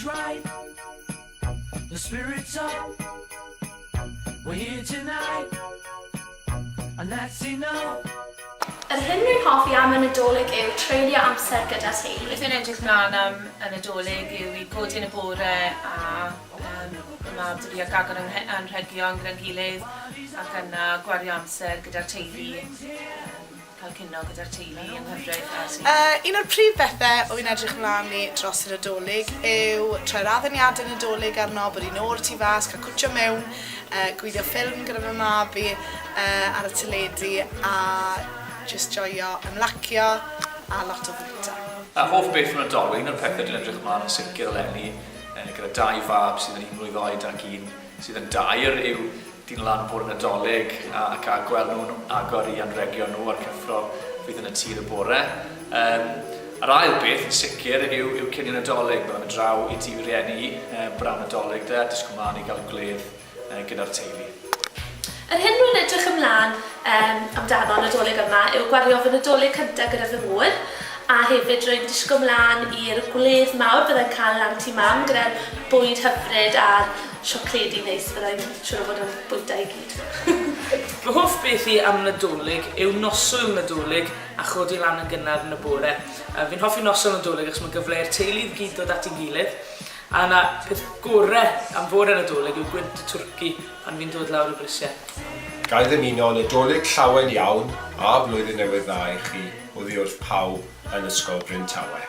right. The spirit's up. We're here tonight. And that's enough. Yr hyn rwy'n hoffi am y Nadolig yw treulio amser gyda teulu. Beth yw'n edrych mlaen am y Nadolig yw i godi yn y bore a mae dwi ar gagor anrhegion gyda'n gilydd ac yna gwario amser gyda'r teulu, cael cino gyda'r teulu yng nghyfraith. Un o'r prif bethau wy'n edrych mlaen i dros y Nadolig yw troi'r addaniadau Nadolig arno, bod i'n o'r tu fas, cael cwtio mewn, gweithio ffilm gyda fy mab i ar y teledu a jyst joio ymlacio a lot o fwyta. A hoff beth yn Nadolig, un o'r pethau dwi'n edrych mlaen yn sicr eleni gyda dau fab sydd yn 1 mlwydd oed ac un sydd yn 2 yw dyn lan bod yn Nadolig ac a gweld nhw'n agor i anrhegion nhw ar cyffro fydd yn y tir y bore. Yr ail beth yn sicr yw cyn i Nadolig, byddwn yn draw i ti rieni brawn Nadolig disgwyl mlaen i gael gwledd gyda'r teulu. Yr hyn rwy'n edrych ymlaen amdano Nadolig yma yw gwario fy Nadolig cyntaf gyda fy mŵr a hefyd rwy'n disgwyl ymlaen i'r gwledd mawr byddai'n cael lan ti mam gyda'r bwyd hyfryd a'r siocledi neis byddai'n siŵr o fod yn bwyta i gyd. Fy hoff beth i am Nadolig yw noswyl Nadolig a chodi lan yn gynnar yn y bore. Fi'n hoffi noswyl Nadolig achos mae gyfle i'r teulu gyd dod at ei gilydd. A yna peth gorau am fod yn Nadolig yw gwynt y twrci pan fi'n dod lawr y brisiau. Gael ddymuno Nadolig llawen iawn a blwyddyn newydd dda i chi oddi wrth pawb yn Ysgol Bryn Tawe.